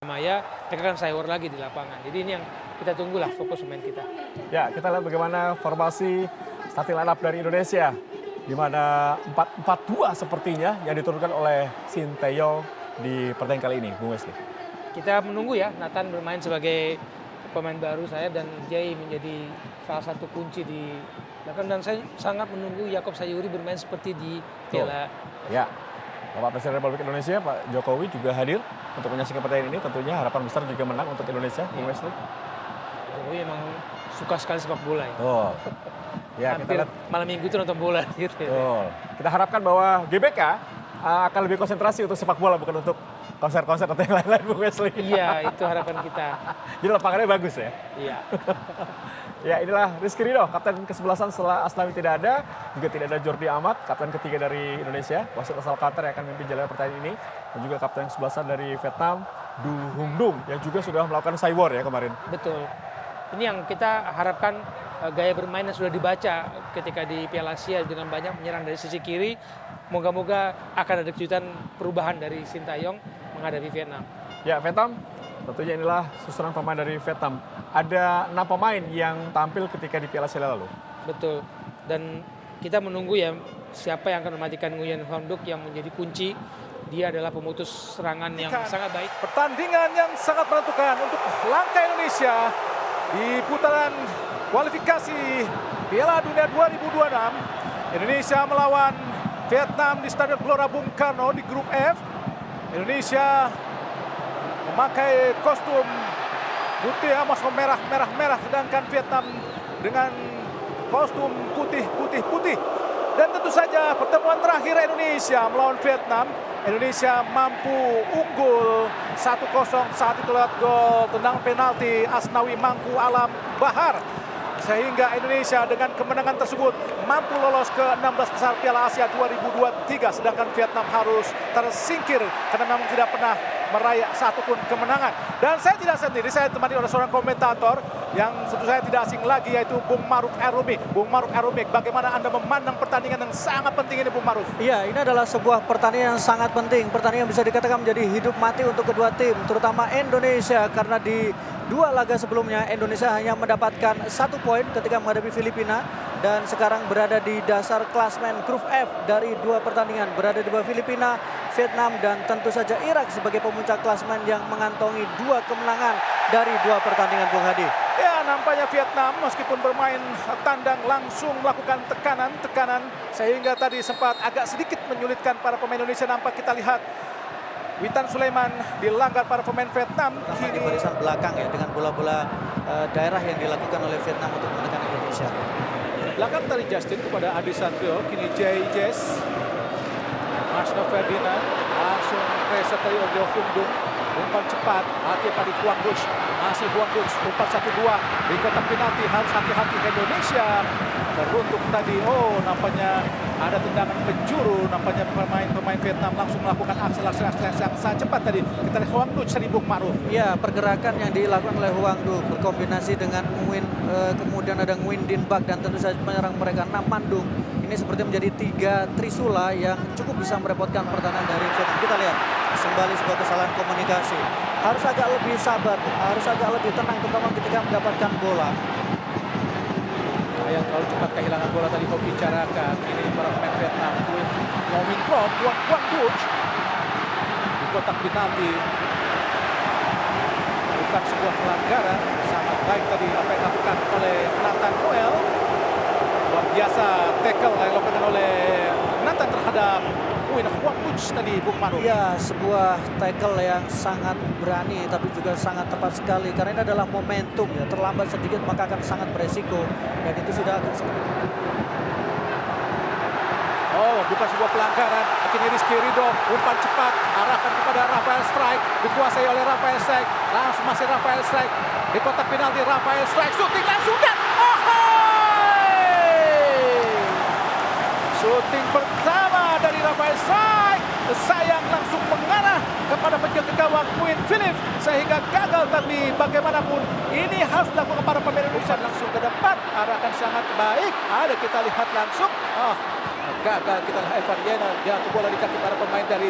Maya, mereka kan cyber lagi di lapangan. Jadi ini yang kita tunggulah fokus pemain kita. Ya, kita lihat bagaimana formasi starting line up dari Indonesia. Di mana 4-4-2 sepertinya yang diturunkan oleh Sinteyong di pertandingan kali ini, Bung Wesley. Kita menunggu ya, Nathan bermain sebagai pemain baru saya dan Jay menjadi salah satu kunci di belakang. Dan saya sangat menunggu Yaakob Sayuri bermain seperti di Piala. Ya, Bapak Presiden Republik Indonesia, Pak Jokowi juga hadir untuk menyaksikan pertandingan ini. Tentunya harapan besar juga menang untuk Indonesia, Bung Wesley. Jokowi emang suka sekali sepak bola ya. Oh. Ya, hampir kita lihat malam minggu itu nonton bola gitu. Betul. Kita harapkan bahwa GBK akan lebih konsentrasi untuk sepak bola, bukan untuk konser-konser atau yang lain-lain, Bung Wesley. Iya, itu harapan kita. Jadi lapangannya bagus ya. Iya. Ya, inilah Rizky Ridho, kapten ke-11 setelah Asnawi tidak ada. Juga tidak ada Jordi Amat, kapten ketiga dari Indonesia. Wasit asal Qatar yang akan memimpin jalannya pertandingan ini. Dan juga kapten ke-11 dari Vietnam, Du Hung Dung, yang juga sudah melakukan cyber ya kemarin. Betul. Ini yang kita harapkan, gaya bermain yang sudah dibaca ketika di Piala Asia dengan banyak menyerang dari sisi kiri. Moga-moga akan ada kejutan perubahan dari Sinteyong menghadapi Vietnam. Ya, Vietnam, tentunya inilah susunan pemain dari Vietnam. Ada 6 pemain yang tampil ketika di Piala Asia lalu. Betul. Dan kita menunggu ya siapa yang akan mematikan Nguyen Huang Duc yang menjadi kunci. Dia adalah pemutus serangan yang sangat baik. Pertandingan yang sangat menentukan untuk langkah Indonesia di putaran kualifikasi Piala Dunia 2026. Indonesia melawan Vietnam di Stadion Gelora Bung Karno di grup F. Indonesia memakai kostum putih emas merah, sedangkan Vietnam dengan kostum putih. Dan tentu saja pertemuan terakhir Indonesia melawan Vietnam, Indonesia mampu unggul 1-0 saat itu lewat gol tendangan penalti Asnawi Mangku Alam Bahar. Sehingga Indonesia dengan kemenangan tersebut mampu lolos ke 16 besar Piala Asia 2023. Sedangkan Vietnam harus tersingkir karena memang tidak pernah meraih satupun kemenangan. Dan saya tidak sendiri, saya ditemani oleh seorang komentator yang tentu saya tidak asing lagi, yaitu Bung Maruf Erumi. Bung Maruf Erumi, bagaimana Anda memandang pertandingan yang sangat penting ini, Bung Maruf? Iya, ini adalah sebuah pertandingan yang sangat penting. Pertandingan yang bisa dikatakan menjadi hidup mati untuk kedua tim, terutama Indonesia, karena di dua laga sebelumnya Indonesia hanya mendapatkan 1 poin ketika menghadapi Filipina dan sekarang berada di dasar klasmen grup F dari 2 pertandingan, berada di bawah Filipina, Vietnam dan tentu saja Irak sebagai pemuncak klasmen yang mengantongi 2 kemenangan dari 2 pertandingan, Bung Hadi. Ya, nampaknya Vietnam meskipun bermain tandang langsung melakukan tekanan sehingga tadi sempat agak sedikit menyulitkan para pemain Indonesia. Nampak kita lihat Witan Sulaiman dilanggar para pemain Vietnam. Kini di barisan belakang ya dengan bola-bola daerah yang dilakukan oleh Vietnam untuk menekan Indonesia. Belakang dari Justin kepada Adi Satrio, kini Jess. Masno Ferdinand langsung reset dari Ojo Fundung. Umpan cepat, hati pada Huang Duc. Masih Huang Duc, umpan 1-2 di kotak penalti. Harus hati-hati Indonesia. Teruntuk tadi, nampaknya ada tendangan penjuru. Nampaknya pemain Vietnam langsung melakukan aksi yang sangat cepat tadi. Kita lihat Huang Duc dari Bung Maruf. Ya, pergerakan yang dilakukan oleh Huang Duc berkombinasi dengan Nguyen, kemudian ada Nguyen Din Bak dan tentu saja penyerang mereka Nam Mandung. Ini seperti menjadi 3 trisula yang cukup bisa merepotkan pertahanan dari Vietnam. Kita lihat kembali sebuah kesalahan komunikasi. Harus agak lebih sabar, harus agak lebih tenang terutama ketika mendapatkan bola. Yang terlalu cepat kehilangan bola tadi Hoki Caraka. Kini para pemain Vietnam Nguyen Prom, Huang Duc di kotak penalti. Bukan sebuah pelanggaran, sangat baik tadi apa yang dilakukan oleh Nathan Noel. Luar biasa tackle yang dilakukan oleh Nathan terhadap Nguyen Huang Duc tadi, Bung Maruf. Ya, sebuah tackle yang sangat berani tapi juga sangat tepat sekali karena ini adalah momentum ya. Terlambat sedikit maka akan sangat beresiko dan itu sudah akan Bukan sebuah pelanggaran. Akhirnya Rizky Ridho, umpan cepat, arahkan kepada Rafael Strike, dikuasai oleh Rafael Strike. Langsung masih Rafael Strike di kotak penalti. Rafael Strike shooting langsung dan shooting pertama dari Rafael Strike. Sayang langsung mengarah kepada penjaga gawang Nguyen Philip sehingga gagal, tapi bagaimanapun ini harus dilakukan para pemain Indonesia. Langsung ke depan, arahkan sangat baik. Ada kita lihat langsung. Gagal kita lihat Evan Yena jatuh bola di kaki para pemain dari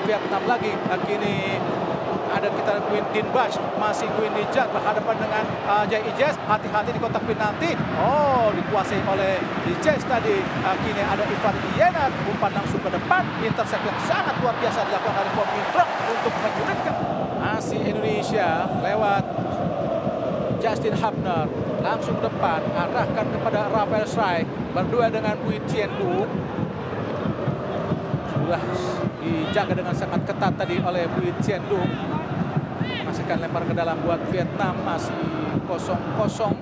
Vietnam lagi. Kini ada kita Quintin Bash, masih Queen Nijat berhadapan dengan Jai Ijaz. Hati-hati di kotak penalti. Oh, dikuasai oleh Ijaz tadi. Kini ada Ivar Yenat, umpan langsung ke depan. Intercept yang sangat luar biasa dilakukan oleh Bob Mintrok untuk menyulitkan. Masih Indonesia lewat Justin Hubner, langsung ke depan, arahkan kepada Rafael Strike, berduel dengan Bui Tiendu. Sudah dijaga dengan sangat ketat tadi oleh Bui Tiendu. Masihkan lempar ke dalam buat Vietnam, masih 0-0.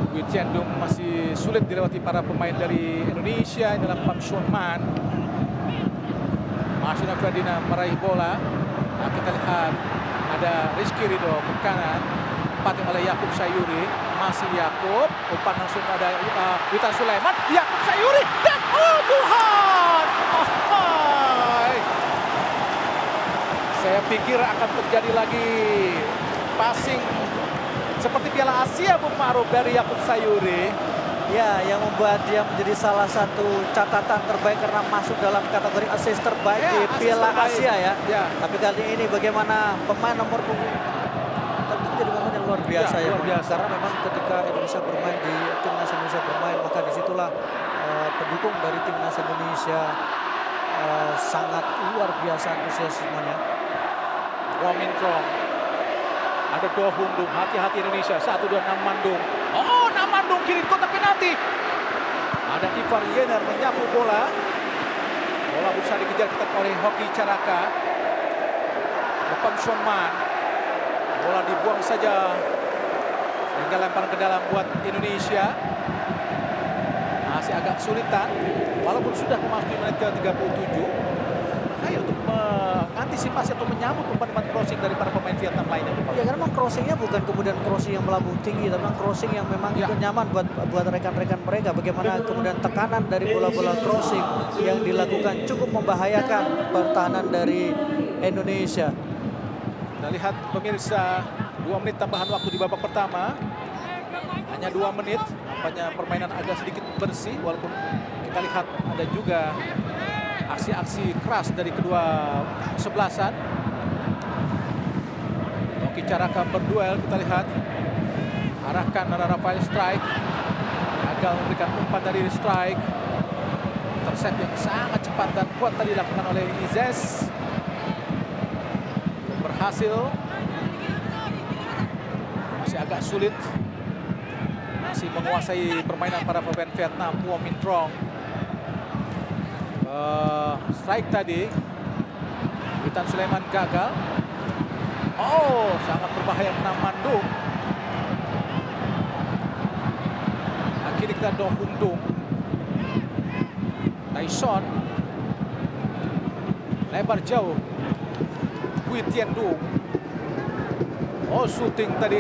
Bui Tiendu masih sulit dilewati para pemain dari Indonesia dalam Bang Xuan Man. Marcelino Ferdinand meraih bola. Nah, kita lihat ada Rizky Ridho ke kanan, dipating oleh Yakub Sayuri. Masih Yakub, umpan langsung ada Witan Sulaiman. Yakub Sayuri dan oh Tuhan! Saya pikir akan terjadi lagi passing seperti Piala Asia Bung Ma'ruf dari Yakub Sayuri. Ya, yang membuat dia menjadi salah satu catatan terbaik karena masuk dalam kategori assist terbaik Ya, di assist Piala terbaik. Asia ya. Ya. Tapi kali ini bagaimana pemain nomor punggung tentu menjadi momen yang luar biasa Ya, ya, luar Bung. biasa. Karena memang ketika Indonesia bermain di timnas Indonesia bermain, maka disitulah pendukung dari timnas Indonesia sangat luar biasa antusiasmenya. Wong Min Trong. Ada Do Hung Dung, hati-hati Indonesia. 1-2 Namandung. Oh, Namandung kiri kotak penalti. Ada Ivar Yener menyapu bola. Bola berusaha dikejar oleh Hoki Caraka. Depan Xuan Man. Bola dibuang saja. Sehingga lempar ke dalam buat Indonesia. Masih agak kesulitan. Walaupun sudah memasuki menit ke-37. Kayak untuk mengantisipasi atau menyambut umpan-umpan crossing dari para pemain Vietnam lainnya. Ya karena memang crossingnya bukan kemudian crossing yang melambung tinggi, tapi memang crossing yang memang Ya. itu nyaman buat rekan-rekan mereka. Bagaimana kemudian tekanan dari bola-bola crossing yang dilakukan cukup membahayakan pertahanan dari Indonesia. Kita lihat pemirsa, 2 menit tambahan waktu di babak pertama. Hanya 2 menit, nampaknya permainan agak sedikit bersih. Walaupun kita lihat ada juga aksi-aksi keras dari kedua sebelasan. Hoki Caraka berduel, kita lihat. Arahkan Rafael Strike. Gagal memberikan umpan dari Strike. Intercept yang sangat cepat dan kuat tadi dilakukan oleh Izes. Berhasil. Masih agak sulit. Masih menguasai permainan para pemain Vietnam. Wong Min Trong. Strike tadi. Witan Sulaiman gagal. Oh, sangat berbahaya Namandung. Akhirnya kita Do Hung Dung. Tyson. Lebar jauh. Bui Tiendu. Oh, shooting tadi.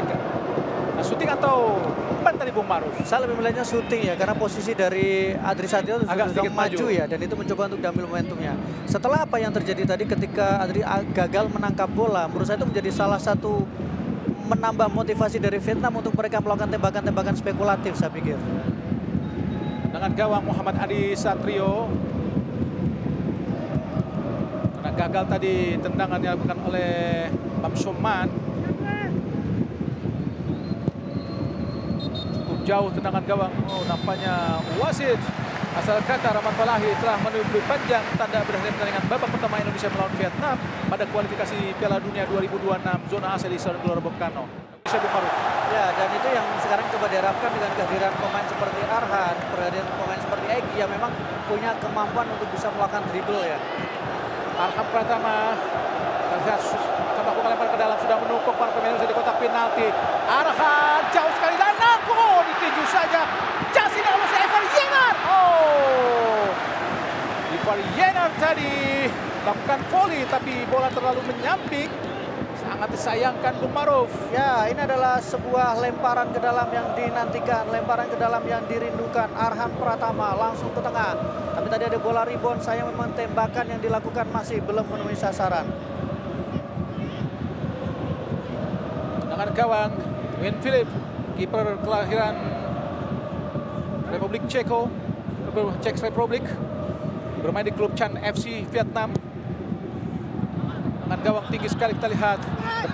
Shooting atau umpan tadi Bung Ma'ruf? Saya lebih melihatnya syuting ya, karena posisi dari Adri Satrio Agak sudah sedikit maju maju ya, dan itu mencoba untuk diambil momentumnya. Setelah apa yang terjadi tadi ketika Adri gagal menangkap bola, menurut saya itu menjadi salah satu menambah motivasi dari Vietnam untuk mereka melakukan tembakan-tembakan spekulatif, saya pikir. Dengan gawang Muhammad Adi Satrio. Karena gagal tadi tendangan yang dilakukan oleh Bang Xuan Man. Jauh tendangan gawang. Oh, nampaknya wasit asal Qatar Rahmat Falahi telah menunjuk panjang tanda berakhir pertandingan babak pertama Indonesia melawan Vietnam pada kualifikasi Piala Dunia 2026 zona Asia di Stadion Gelora Bung Karno. Indonesia Bung Ma'ruf. Ya, dan itu yang sekarang coba diharapkan dengan kehadiran pemain seperti Arhan, kehadiran pemain seperti Egy yang memang punya kemampuan untuk bisa melakukan dribble ya. Arham Pratama terlihat akan melakukan lempar ke dalam, sudah menumpuk para pemain di kotak penalti. Arhan jauh sekali dan ditinju saja. Jasin oleh Ivar Yener. Oh, Ivar Yener tadi melakukan volley tapi bola terlalu menyamping. Sangat disayangkan Bung Ma'ruf. Ya, ini adalah sebuah lemparan ke dalam yang dinantikan, lemparan ke dalam yang dirindukan. Arhan Pratama langsung ke tengah. Tapi tadi ada bola rebound, saya memang tembakan yang dilakukan masih belum memenuhi sasaran. Dengan gawang Win Philip, kiper kelahiran Republik Czech Republik. bermain di klub Chan FC Vietnam. Dengan gawang tinggi sekali kita lihat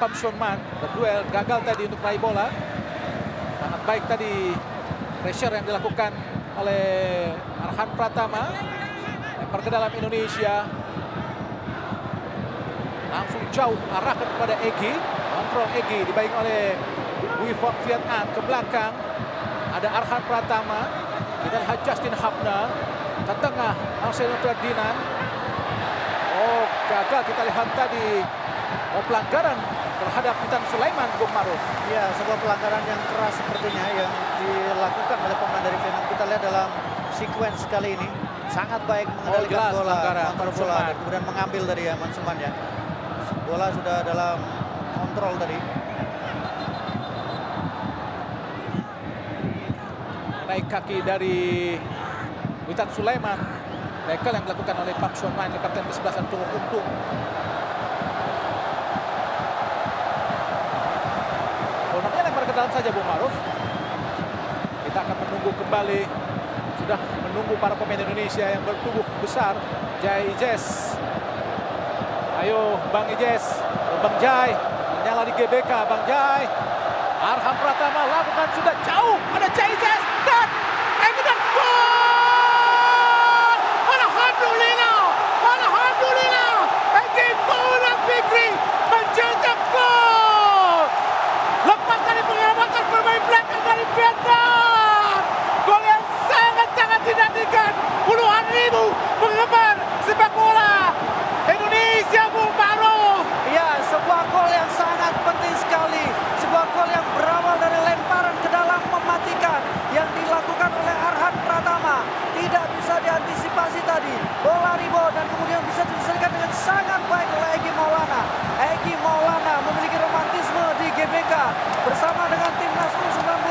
Pham Xuan Man berduel, gagal tadi untuk meraih bola. Sangat baik tadi pressure yang dilakukan oleh Arhan Pratama. Lempar ke dalam Indonesia. Langsung jauh arahkan kepada Egy. Kontrol Egy dibaing oleh Huy Hoc Viet An ke belakang. Ada Arhan Pratama. Kita lihat Justin Hapner ke tengah, Marcelo Ferdinand. Oh, gagal kita lihat tadi. Oh, pelanggaran terhadap Witan Sulaiman, Bung Maruf. Ya, sebuah pelanggaran yang keras sepertinya yang dilakukan oleh pemain dari Vietnam. Kita lihat dalam sequence kali ini sangat baik mengendalikan bola, mengontrol bola, dan kemudian mengambil dari Mansuman ya. Bola sudah dalam kontrol tadi. Naik kaki dari Witan Sulaiman. Tackle yang dilakukan oleh Pham Xuan Man, kapten ke-11 Tung Untung. Nampaknya lempar ke dalam saja, Bung Maruf. Kita akan menunggu kembali. Sudah menunggu para pemain Indonesia yang bertubuh besar. Jai Ijes. Ayo Bang Ijes, Bang Jai, menyala di GBK, Bang Jai. Arhan Pratama lakukan sudah jauh, ada Jai Ijes dan Egedan gol! Alhamdulillah, alhamdulillah, Egy Maulana Fikri mencetak gol. Lepas dari penyelamatan pemain belakang dari Vietnam, gol yang sangat-sangat dinantikan puluhan ribu penggemar sepak bola Indonesia, Bung Maruf. Ya, sebuah gol yang sangat penting sekali. Sebuah gol yang berawal dari lemparan ke dalam mematikan yang dilakukan oleh Arhan Pratama. Tidak bisa diantisipasi tadi. Bola rebound dan kemudian bisa diselesaikan dengan sangat baik oleh Egy Maulana. Egy Maulana memiliki romantisme di GBK bersama dengan timnas U19,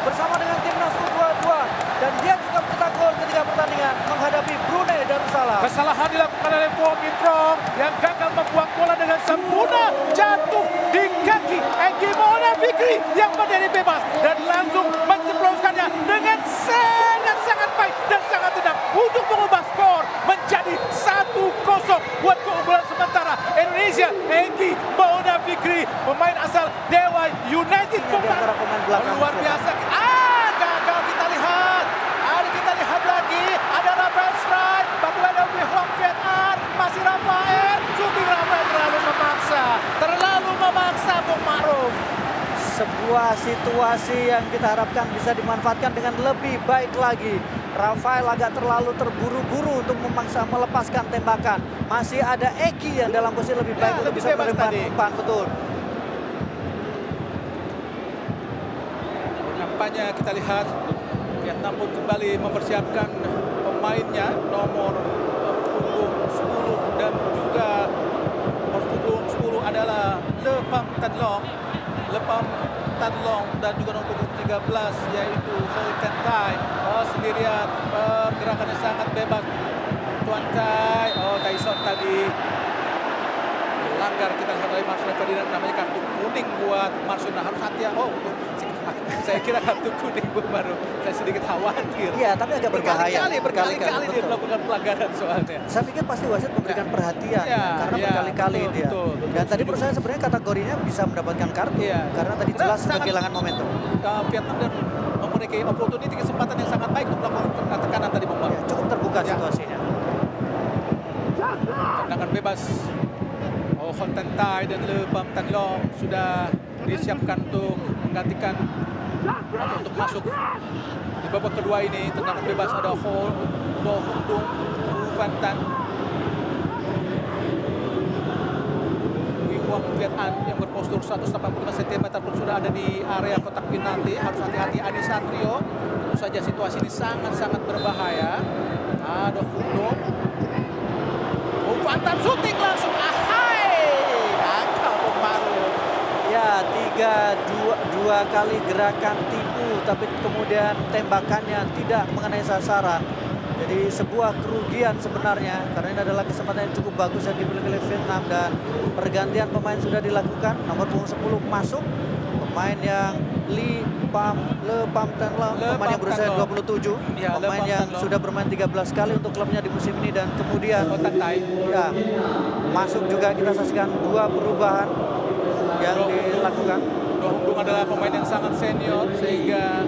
bersama dengan timnas U22, dan dia juga mencetak gol ketika pertandingan menghadapi Brunei Darussalam. Kesalahan dilakukan oleh Phong Minh Trong yang gagal membuang bola dengan sempurna, jatuh di kaki Egy Maulana Fikri yang berdiri bebas dan langsung menceploskannya dengan sangat baik dan sangat tenang untuk mengubah skor menjadi 1-0 buat keunggulan sementara Indonesia. Egy Maulana Fikri, pemain asal Dewa United, luar biasa. Gagal kita lihat. Kita lihat lagi, ada Rafael Strike, bantuan dari Huy Hoc Viet An, masih Rafael, shooting Rafael terlalu memaksa Bung Maruf. Sebuah situasi yang kita harapkan bisa dimanfaatkan dengan lebih baik lagi. Rafael agak terlalu terburu-buru untuk memaksa melepaskan tembakan. Masih ada Egy yang dalam posisi lebih baik untuk bisa menerima umpan, betul. Nampaknya kita lihat Vietnam pun kembali mempersiapkan pemainnya nomor punggung 10 dan juga nomor punggung 10 adalah Le Pham Tan Long. Le Pham Tan Long dan juga nomor punggung 13 yaitu Huy Can Tai. Oh, sendirian, pergerakannya sangat bebas. Tuan Tai, oh Tyson tadi melanggar, kita lihat oleh Marcelo Ferdinand, namanya kartu kuning buat Marcelo. Harus hati-hati. Oh, saya kira kartu kuning baru. Saya sedikit khawatir. Iya, tapi agak berbahaya. Berkali-kali dia melakukan pelanggaran soalnya. Saya pikir pasti wasit memberikan perhatian karena berkali-kali dia. Dan tadi menurut saya sebenarnya kategorinya bisa mendapatkan kartu karena tadi jelas sudah kehilangan momentum. Vietnam dan memiliki opportunity, kesempatan yang sangat baik untuk melakukan tekanan tadi, Bung Maruf. Cukup terbuka situasinya. Tendangan bebas. Oh, Huy Can Tai dan Le Pham Tan Long sudah disiapkan untuk menggantikan atau untuk masuk di babak kedua ini. Tendangan bebas ada Ho Do Hung Dung, Van Tan, Huy Hoc Viet An yang berpostur 185 cm pun sudah ada di area kotak penalti. Harus hati-hati Adi Satrio. Tentu saja situasi ini sangat-sangat berbahaya. Ada Hung Dung. Van Tan shooting langsung. Angka Bung Maruf. Ya, dua kali gerakan tipu, tapi kemudian tembakannya tidak mengenai sasaran. Jadi sebuah kerugian sebenarnya, karena ini adalah kesempatan yang cukup bagus yang dimiliki oleh Vietnam dan pergantian pemain sudah dilakukan. Nomor punggung 10 masuk, pemain yang Le Pham Thanh Long, pemain yang berusia 27, Ya, Le pemain Pham yang Thanh Long. sudah bermain 13 kali untuk klubnya di musim ini, dan kemudian ya masuk juga kita saksikan 2 perubahan yang dilakukan. Roh Hung Dung adalah pemain yang sangat senior sehingga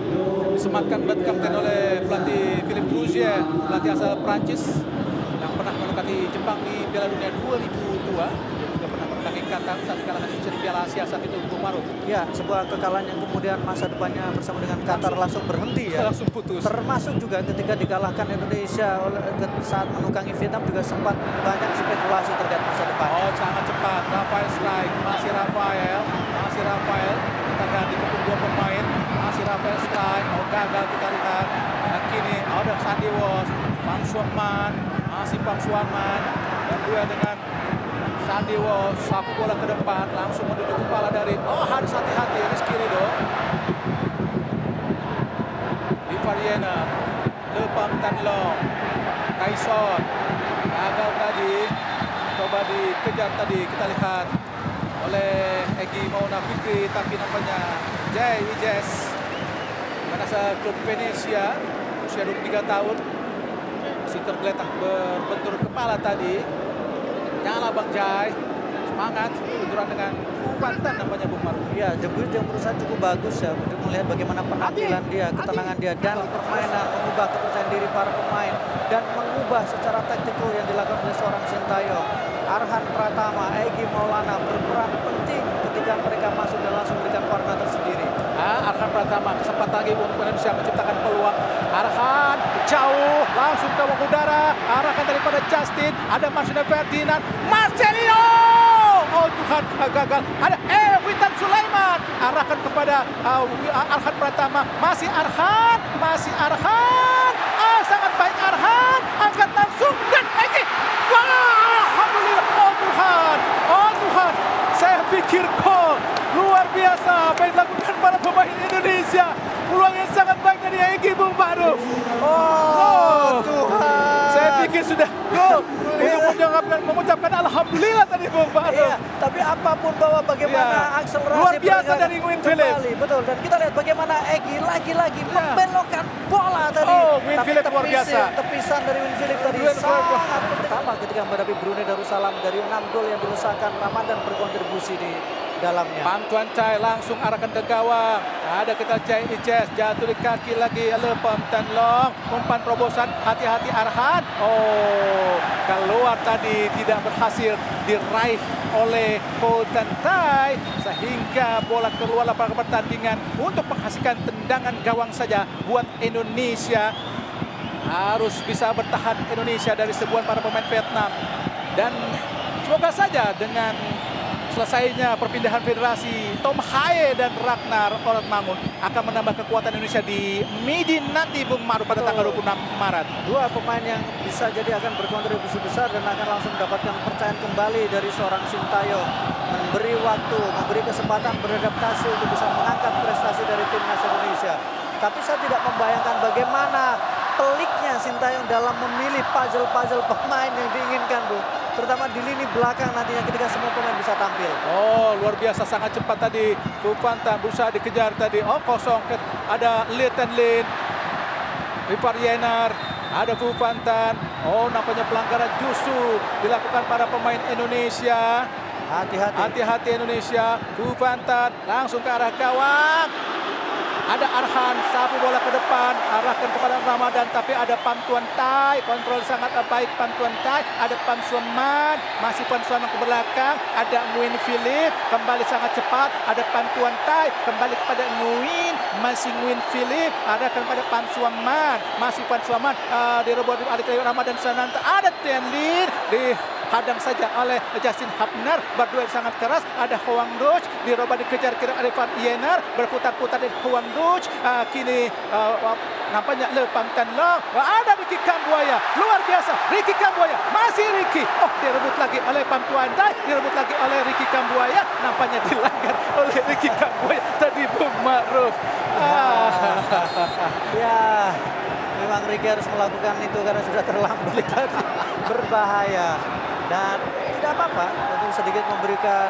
disematkan buat kapten oleh pelatih Philippe Rougier, pelatih asal Prancis yang pernah menekati Jepang di Piala Dunia 2002. Dia juga pernah mendatangi Qatar saat dikalahkan Indonesia di Piala Asia saat itu, Bung Maruf. Ya, sebuah kekalahan yang kemudian masa depannya bersama dengan Qatar langsung berhenti ya. Langsung putus. Termasuk juga ketika dikalahkan Indonesia saat menukangi Vietnam juga sempat banyak spekulasi terkait masa depan. Oh, sangat cepat. Rafael strike. Masih Rafael. Kita ganti ke 2 pemain. Masih Rafael strike. Oh, gagal kita lihat. Dan kini ada Sandy Walsh. Pang Suaman. Masih Pang Suaman. Dan duel dengan Sandy Walsh. Sapu bola ke depan. Langsung menuju kepala dari. Oh, harus hati-hati. Rizky Ridho. Ivar Yener. Le Pham Thanh Long. Tyson. Gagal tadi. Coba dikejar tadi. Kita lihat oleh Egy Maulana Fikri, tapi nampaknya Jay Wijes asal klub Venesia, usia 23 tahun, masih tergeletak berbentur kepala tadi. Nyala Bang Jai, semangat benturan dengan Kuantan nampaknya Bung Maruf. Ya, debut yang berusaha cukup bagus ya untuk melihat bagaimana penampilan dia, ketenangan dia, dan permainan, mengubah kepercayaan diri para pemain dan mengubah secara taktikal yang dilakukan oleh seorang Sintayong. Arhan Pratama, Egy Maulana berperan penting ketika mereka masuk dan langsung memberikan warna tersendiri. Arhan Pratama kesempatan lagi untuk Indonesia menciptakan peluang. Arhan jauh langsung ke udara, arahkan daripada Justin, ada Marcelino Ferdinand, Marcelino, oh Tuhan, gagal. Ada Witan Sulaiman, arahkan kepada Arhan Pratama, masih Arhan, sangat baik Arhan, angkat langsung dan Egy. Wah, alhamdulillah, oh Tuhan, saya pikir gol luar biasa apa yang dilakukan para pemain Indonesia. Peluang yang sangat baik dari Egy, Bung Maruf. Oh Tuhan, saya pikir sudah gol. Untuk mengucapkan alhamdulillah tadi, Bung Maruf. Iya, tapi apapun bahwa bagaimana akselerasi luar biasa mereka dari Win Phillips. kembali, betul, dan kita lihat bagaimana Egy lagi-lagi membelokkan bola tadi. Oh, Win Tapi Phillips luar biasa. Tepisan dari Win Phillips tadi sangat pertama ketika menghadapi Brunei Darussalam. Dari 6 gol yang diusahakan, Ramadan berkontribusi di dalamnya. Pang Tuan Chai langsung arahkan ke gawang. Ada kita Jai Ijes, jatuh di kaki lagi. Le Pham Thanh Long, umpan terobosan, hati-hati Arhan. Oh, keluar tadi, tidak berhasil diraih oleh Ko Tan Tai sehingga bola keluar lapangan pertandingan untuk menghasilkan tendangan gawang saja buat Indonesia. Harus bisa bertahan Indonesia dari serbuan para pemain Vietnam, dan semoga saja dengan selesainya perpindahan federasi, Tom Haye dan Ragnar Orotmangun akan menambah kekuatan Indonesia di Midin nanti, Bung Maruf, pada tanggal 26 Maret. 2 pemain yang bisa jadi akan berkontribusi besar dan akan langsung mendapatkan kepercayaan kembali dari seorang Sintayong. Memberi waktu, memberi kesempatan beradaptasi untuk bisa mengangkat prestasi dari timnas Indonesia. Tapi saya tidak membayangkan bagaimana peliknya Sintayong dalam memilih puzzle-puzzle pemain yang diinginkan, Bu. Terutama di lini belakang nantinya ketika semua pemain bisa tampil. Oh, luar biasa, sangat cepat tadi. Kuantan berusaha dikejar tadi. Oh, kosong. Ada Lieutenant Lin. Ivar Yener. Ada Kuantan. Oh, nampaknya pelanggaran justru dilakukan para pemain Indonesia. Hati-hati Indonesia. Kuantan langsung ke arah gawang. Ada Arhan, sapu bola ke depan, arahkan kepada Ramadan, tapi ada Pham Tuan Tai, kontrol sangat baik Pham Tuan Tai, ada Pham Suaman, masih Pham Suaman ke belakang, ada Nguyen Philip, kembali sangat cepat, ada Pham Tuan Tai, kembali kepada Nguyen, masih Nguyen Philip, arahkan kepada Pham Suaman, masih Pham Suaman, direbut oleh Ramadan Sananta, ada Tian Lin, dihadang saja oleh Justin Hapner, berduel sangat keras, ada Hoang Duch, dirubah dikejar kira oleh Ivar Yener, berputar-putar di Hoang Duch, kini nampaknya Le Pham Thanh Long, ada Ricky Kambuaya, luar biasa, Ricky Kambuaya, masih Ricky, oh direbut lagi oleh Pham Tuan Tai, direbut lagi oleh Ricky Kambuaya, nampaknya dilanggar oleh Ricky Kambuaya tadi, Bung Maruf. Ya, memang Ricky harus melakukan itu karena sudah terlambat. Berbahaya. Dan tidak apa-apa untuk sedikit memberikan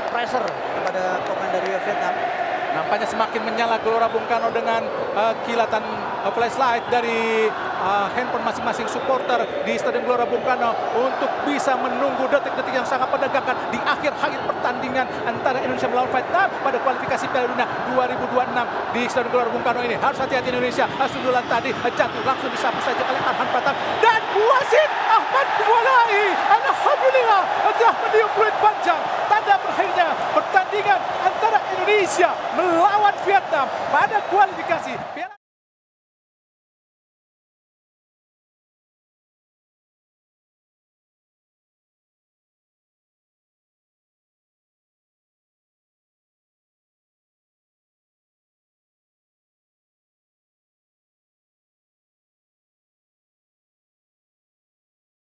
pressure kepada pemain dari Vietnam. Nampaknya semakin menyala Gelora Bung Karno dengan kilatan flashlight dari handphone masing-masing supporter di Stadion Gelora Bung Karno untuk bisa menunggu detik-detik yang sangat menegangkan di akhir pertandingan antara Indonesia melawan Vietnam pada kualifikasi Piala Dunia 2026 di Stadion Gelora Bung Karno ini. Harus hati-hati Indonesia. Sundulan tadi jatuh langsung disapu saja oleh Arhan Pratama dan wasit Ahmad Kuwalai alhamdulillah telah meniup peluit panjang tanda berakhirnya pertandingan antara Indonesia melawan Vietnam pada kualifikasi Piala